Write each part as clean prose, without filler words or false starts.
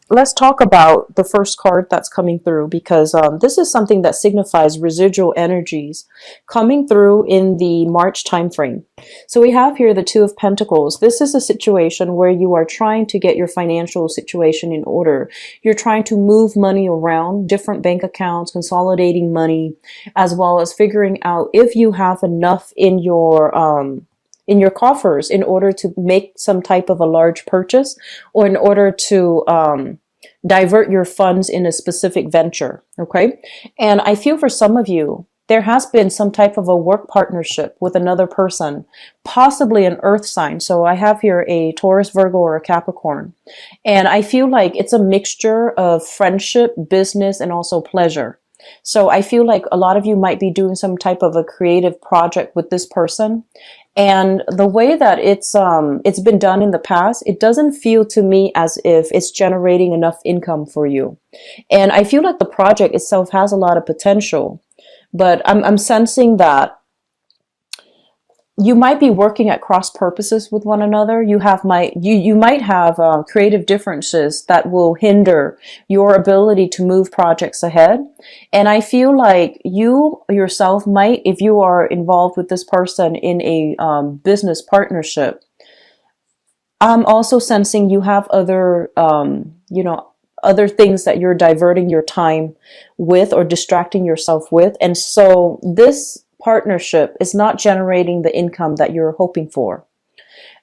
let's talk about the first card that's coming through, because this is something that signifies residual energies coming through in the March timeframe. So we have here the Two of Pentacles. This is a situation where you are trying to get your financial situation in order. You're trying to move money around different bank accounts, consolidating money, as well as figuring out if you have enough in your coffers in order to make some type of a large purchase, or in order to divert your funds in a specific venture. Okay. And I feel for some of you, there has been some type of a work partnership with another person, possibly an earth sign. So I have here a Taurus, Virgo, or a Capricorn. And I feel like it's a mixture of friendship, business, and also pleasure. So I feel like a lot of you might be doing some type of a creative project with this person. And the way that it's been done in the past, it doesn't feel to me as if it's generating enough income for you. And I feel like the project itself has a lot of potential, but I'm sensing that you might be working at cross purposes with one another. You might have creative differences that will hinder your ability to move projects ahead. And I feel like you yourself might, if you are involved with this person in a business partnership, I'm also sensing you have other, other things that you're diverting your time with or distracting yourself with. And so this partnership is not generating the income that you're hoping for.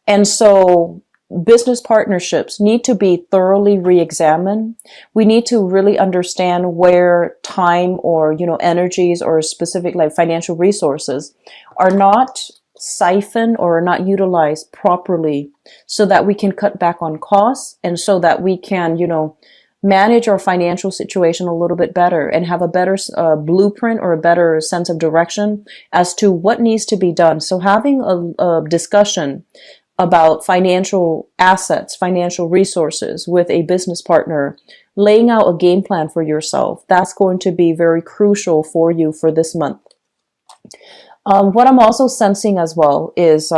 And so business partnerships need to be thoroughly re-examined. We need to really understand where time or, energies or specific like financial resources are not siphoned or are not utilized properly, so that we can cut back on costs, and so that we can, manage our financial situation a little bit better and have a better blueprint or a better sense of direction as to what needs to be done. So having a discussion about financial assets, financial resources with a business partner, laying out a game plan for yourself, that's going to be very crucial for you for this month. What I'm also sensing as well is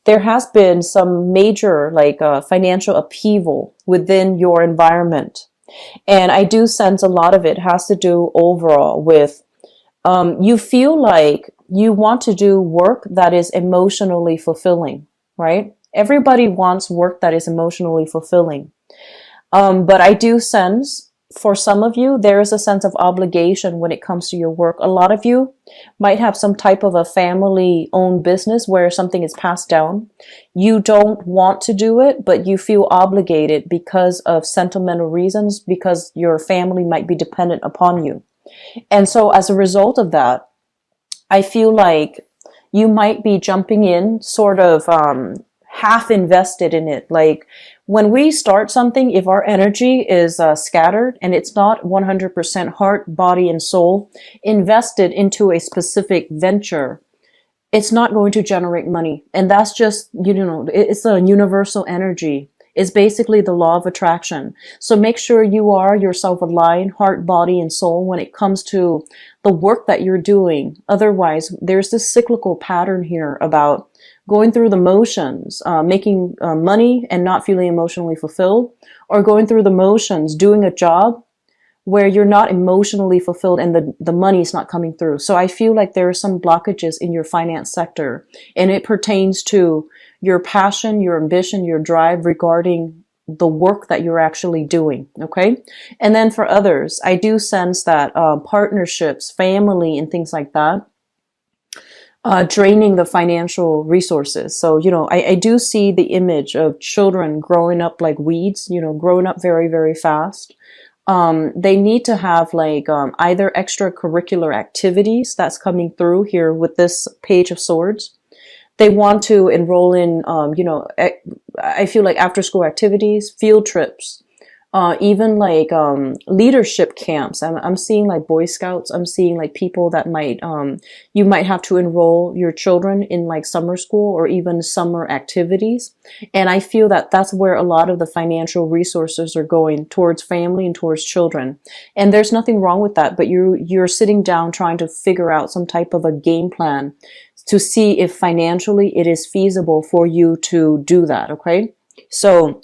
there has been some major financial upheaval within your environment. And I do sense a lot of it has to do overall with you feel like you want to do work that is emotionally fulfilling, right? Everybody wants work that is emotionally fulfilling. But I do sense for some of you, there is a sense of obligation when it comes to your work. A lot of you might have some type of a family owned business where something is passed down. You don't want to do it, but you feel obligated because of sentimental reasons, because your family might be dependent upon you. And so as a result of that, I feel like you might be jumping in sort of half invested in it. Like when we start something, if our energy is scattered and it's not 100% heart, body, and soul invested into a specific venture, it's not going to generate money. And that's just, it's a universal energy. It's basically the law of attraction. So make sure you are yourself aligned, heart, body, and soul when it comes to the work that you're doing. Otherwise, there's this cyclical pattern here about going through the motions, making money and not feeling emotionally fulfilled, or going through the motions, doing a job where you're not emotionally fulfilled and the money is not coming through. So I feel like there are some blockages in your finance sector, and it pertains to your passion, your ambition, your drive regarding the work that you're actually doing. Okay. And then for others, I do sense that partnerships, family, and things like that, draining the financial resources. So, I do see the image of children growing up like weeds, growing up very, very fast. They need to have either extracurricular activities that's coming through here with this Page of Swords. They want to enroll in, I feel like after school activities, field trips, even leadership camps. I'm seeing like Boy Scouts. I'm seeing like people that might, you might have to enroll your children in like summer school or even summer activities. And I feel that that's where a lot of the financial resources are going, towards family and towards children. And there's nothing wrong with that, but you're sitting down trying to figure out some type of a game plan to see if financially it is feasible for you to do that. Okay. So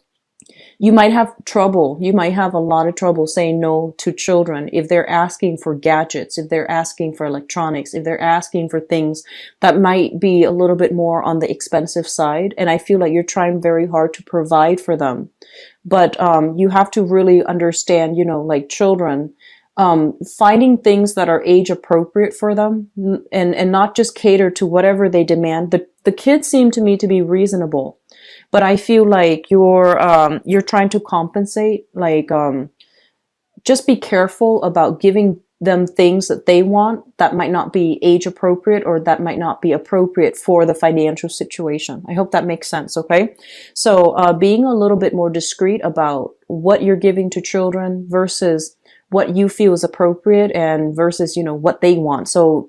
You might have trouble. You might have a lot of trouble saying no to children if they're asking for gadgets, if they're asking for electronics, if they're asking for things that might be a little bit more on the expensive side. And I feel like you're trying very hard to provide for them. But you have to really understand, like children, finding things that are age appropriate for them, and not just cater to whatever they demand. The kids seem to me to be reasonable, but I feel like you're trying to compensate. Like, just be careful about giving them things that they want that might not be age appropriate, or that might not be appropriate for the financial situation. I hope that makes sense. Okay. So, being a little bit more discreet about what you're giving to children versus what you feel is appropriate, and versus, what they want. So,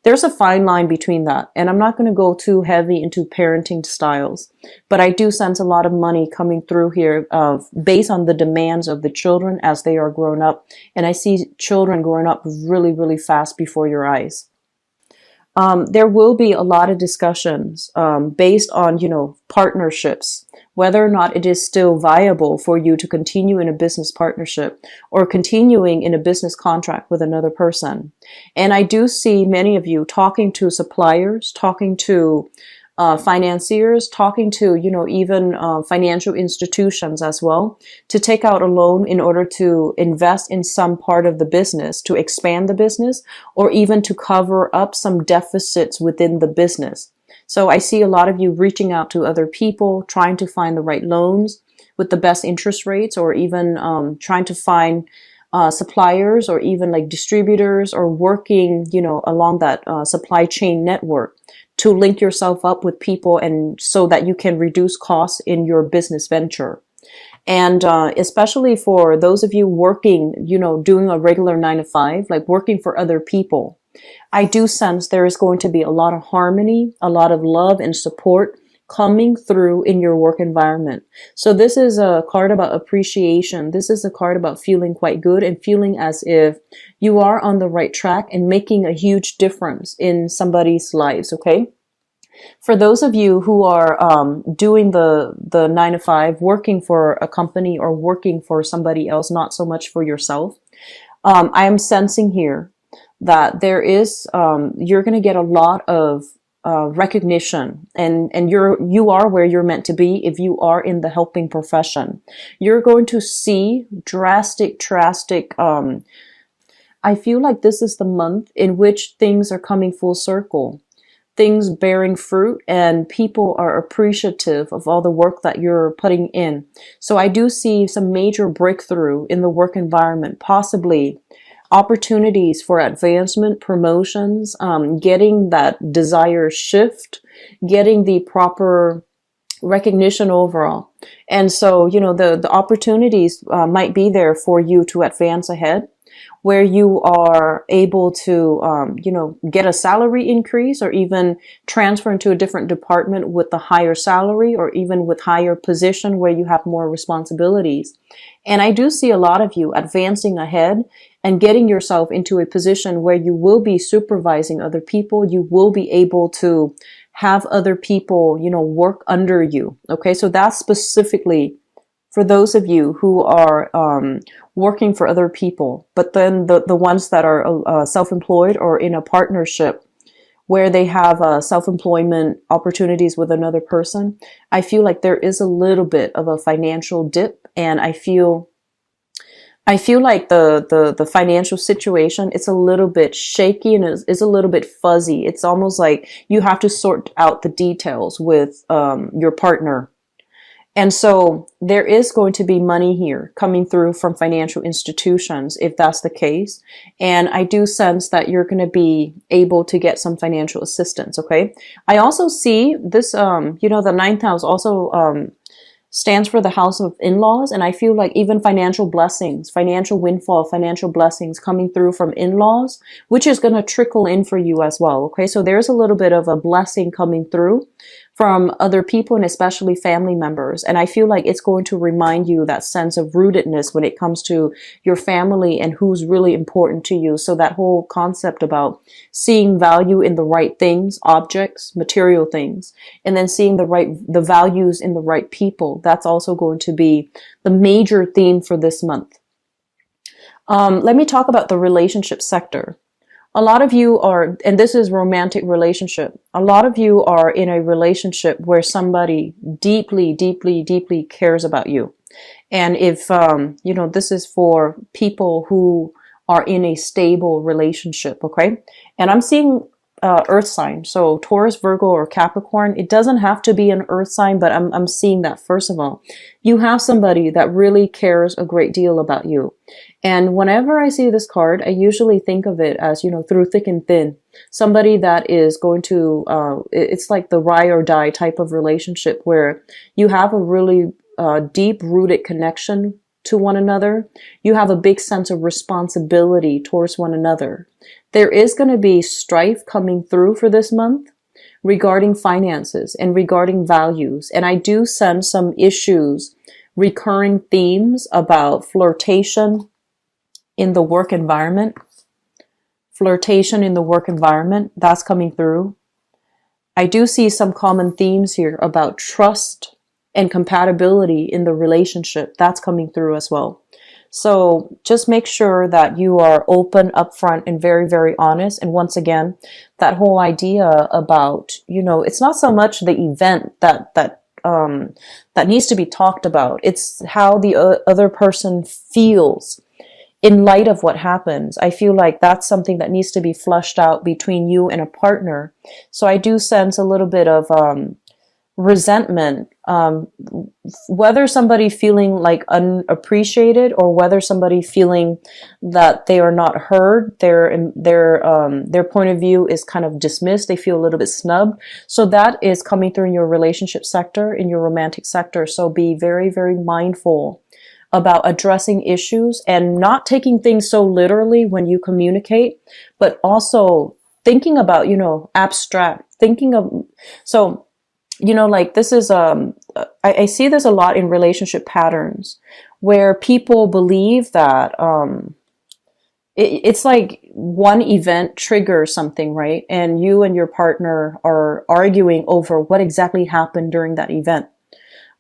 there's a fine line between that. And I'm not going to go too heavy into parenting styles, but I do sense a lot of money coming through here, based on the demands of the children as they are grown up. And I see children growing up really, really fast before your eyes. There will be a lot of discussions, based on, partnerships, whether or not it is still viable for you to continue in a business partnership or continuing in a business contract with another person. And I do see many of you talking to suppliers, talking to financiers, talking to, even financial institutions as well, to take out a loan in order to invest in some part of the business, to expand the business, or even to cover up some deficits within the business. So I see a lot of you reaching out to other people, trying to find the right loans with the best interest rates, or even trying to find suppliers, or even like distributors, or working, along that supply chain network to link yourself up with people, and so that you can reduce costs in your business venture. And especially for those of you working, doing a regular 9 to 5, like working for other people, I do sense there is going to be a lot of harmony, a lot of love and support coming through in your work environment. So this is a card about appreciation. This is a card about feeling quite good and feeling as if you are on the right track and making a huge difference in somebody's lives. Okay. For those of you who are doing the 9 to 5, working for a company or working for somebody else, not so much for yourself, I am sensing here that there is you're going to get a lot of recognition, and you are where you're meant to be if you are in the helping profession. You're going to see drastic. I feel like this is the month in which things are coming full circle, things bearing fruit, and people are appreciative of all the work that you're putting in. So I do see some major breakthrough in the work environment, possibly opportunities for advancement, promotions, getting that desired shift, getting the proper recognition overall. And so, the opportunities might be there for you to advance ahead, where you are able to, get a salary increase, or even transfer into a different department with a higher salary, or even with higher position where you have more responsibilities. And I do see a lot of you advancing ahead and getting yourself into a position where you will be supervising other people. You will be able to have other people, work under you. Okay. So that's specifically for those of you who are working for other people, but then the ones that are self-employed or in a partnership where they have self-employment opportunities with another person, I feel like there is a little bit of a financial dip, and I feel like the financial situation, it's a little bit shaky, and it's a little bit fuzzy. It's almost like you have to sort out the details with your partner. And so there is going to be money here coming through from financial institutions, if that's the case. And I do sense that you're going to be able to get some financial assistance. Okay. I also see this, the ninth house also, stands for the house of in-laws. And I feel like even financial blessings, financial windfall, financial blessings coming through from in-laws, which is going to trickle in for you as well. Okay. So there's a little bit of a blessing coming through from other people and especially family members. And I feel like it's going to remind you that sense of rootedness when it comes to your family and who's really important to you. So that whole concept about seeing value in the right things, objects, material things, and then seeing the values in the right people. That's also going to be the major theme for this month. Let me talk about the relationship sector. A lot of you are, and this is romantic relationship. A lot of you are in a relationship where somebody deeply, deeply, deeply cares about you. And if, this is for people who are in a stable relationship, okay? And I'm seeing earth sign. So Taurus, Virgo, or Capricorn. It doesn't have to be an earth sign, but I'm seeing that first of all. You have somebody that really cares a great deal about you. And whenever I see this card, I usually think of it as, through thick and thin. Somebody that is going to, it's like the ride or die type of relationship where you have a really deep-rooted connection to one another. You have a big sense of responsibility towards one another. There is going to be strife coming through for this month regarding finances and regarding values. And I do sense some issues, recurring themes about flirtation in the work environment. Flirtation in the work environment, that's coming through. I do see some common themes here about trust and compatibility in the relationship. That's coming through as well. So just make sure that you are open, upfront, and very, very honest. And once again, that whole idea about, it's not so much the event that needs to be talked about. It's how the other person feels in light of what happens. I feel like that's something that needs to be flushed out between you and a partner. So I do sense a little bit of resentment, whether somebody feeling like unappreciated or whether somebody feeling that they are not heard, their point of view is kind of dismissed. They feel a little bit snubbed. So that is coming through in your relationship sector, in your romantic sector. So be very, very mindful about addressing issues and not taking things so literally when you communicate, but also thinking about, abstract, like this is, I see this a lot in relationship patterns where people believe that, it's like one event triggers something, right? And you and your partner are arguing over what exactly happened during that event.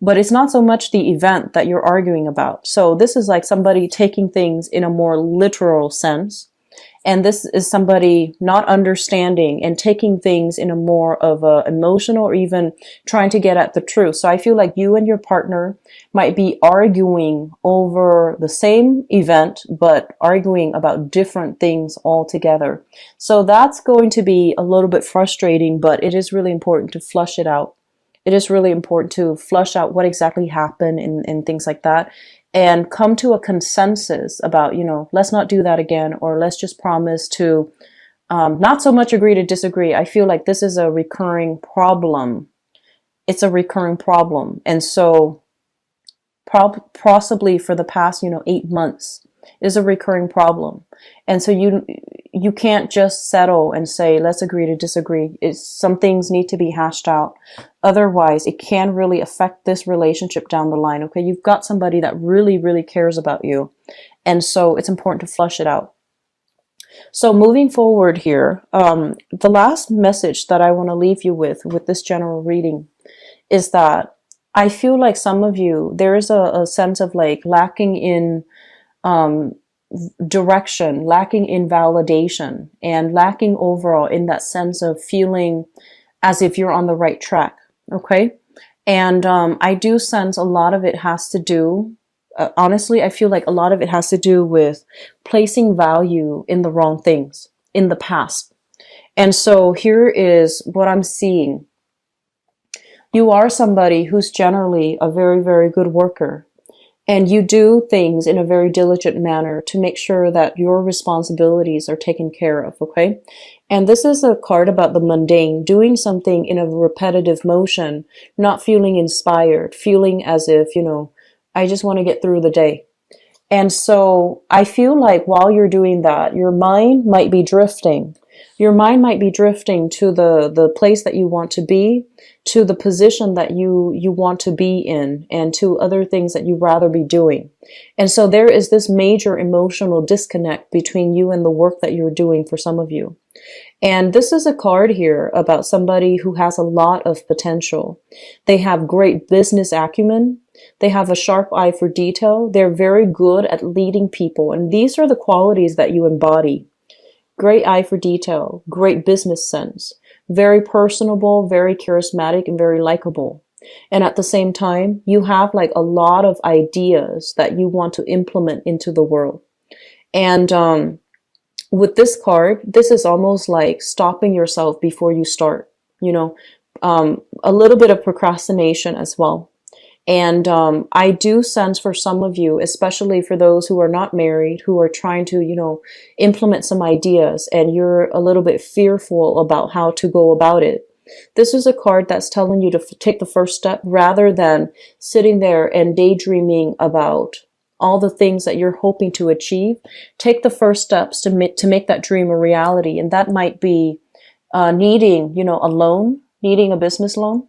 But it's not so much the event that you're arguing about. So this is like somebody taking things in a more literal sense. And this is somebody not understanding and taking things in a more of a emotional or even trying to get at the truth. So I feel like you and your partner might be arguing over the same event, but arguing about different things altogether. So that's going to be a little bit frustrating, but it is really important to flush it out. It is really important to flush out what exactly happened and things like that. And come to a consensus about, let's not do that again, or let's just promise to not so much agree to disagree. I feel like this is a recurring problem. It's a recurring problem. And so possibly for the past, 8 months is a recurring problem. And so you can't just settle and say, let's agree to disagree. Some things need to be hashed out. Otherwise, it can really affect this relationship down the line. Okay, you've got somebody that really, really cares about you. And so it's important to flush it out. So moving forward here, the last message that I want to leave you with this general reading is that I feel like some of you, there is a sense of like lacking in direction, lacking in validation, and lacking overall in that sense of feeling as if you're on the right track. Okay. And I do sense a lot of it has to do, honestly, I feel like a lot of it has to do with placing value in the wrong things in the past. And so here is what I'm seeing. You are somebody who's generally a very, very good worker. And you do things in a very diligent manner to make sure that your responsibilities are taken care of, okay? And this is a card about the mundane, doing something in a repetitive motion, not feeling inspired, feeling as if, I just want to get through the day. And so I feel like while you're doing that, your mind might be drifting. Your mind might be drifting to the place that you want to be, to the position that you want to be in, and to other things that you'd rather be doing. And so there is this major emotional disconnect between you and the work that you're doing for some of you. And this is a card here about somebody who has a lot of potential. They have great business acumen. They have a sharp eye for detail. They're very good at leading people. And these are the qualities that you embody. Great eye for detail, great business sense, very personable, very charismatic, and very likable. And at the same time, you have like a lot of ideas that you want to implement into the world. And with this card, this is almost like stopping yourself before you start, you know, a little bit of procrastination as well. And I do sense for some of you, especially for those who are not married, who are trying to, implement some ideas and you're a little bit fearful about how to go about it. This is a card that's telling you to take the first step rather than sitting there and daydreaming about all the things that you're hoping to achieve. Take the first steps to make that dream a reality. And that might be needing, a loan, needing a business loan,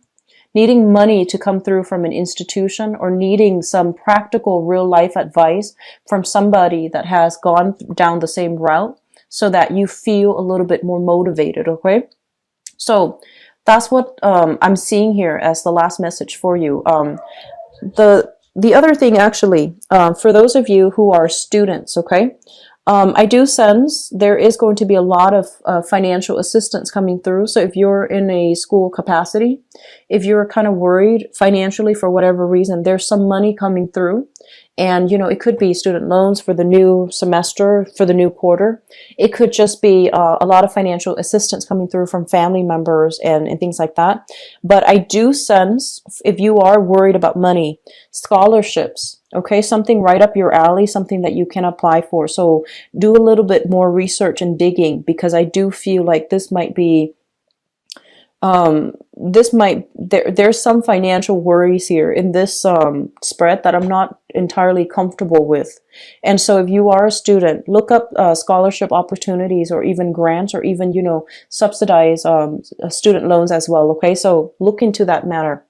needing money to come through from an institution, or needing some practical real life advice from somebody that has gone down the same route so that you feel a little bit more motivated. Okay. So that's what I'm seeing here as the last message for you. The other thing actually, for those of you who are students, okay, I do sense there is going to be a lot of financial assistance coming through. So if you're in a school capacity, if you're kind of worried financially for whatever reason, there's some money coming through. And, it could be student loans for the new semester, for the new quarter. It could just be a lot of financial assistance coming through from family members and things like that. But I do sense, if you are worried about money, scholarships, okay, something right up your alley, something that you can apply for. So do a little bit more research and digging, because I do feel like this might be there's some financial worries here in this spread that I'm not entirely comfortable with. And so if you are a student, look up scholarship opportunities, or even grants, or even, subsidize student loans as well. Okay, so look into that matter.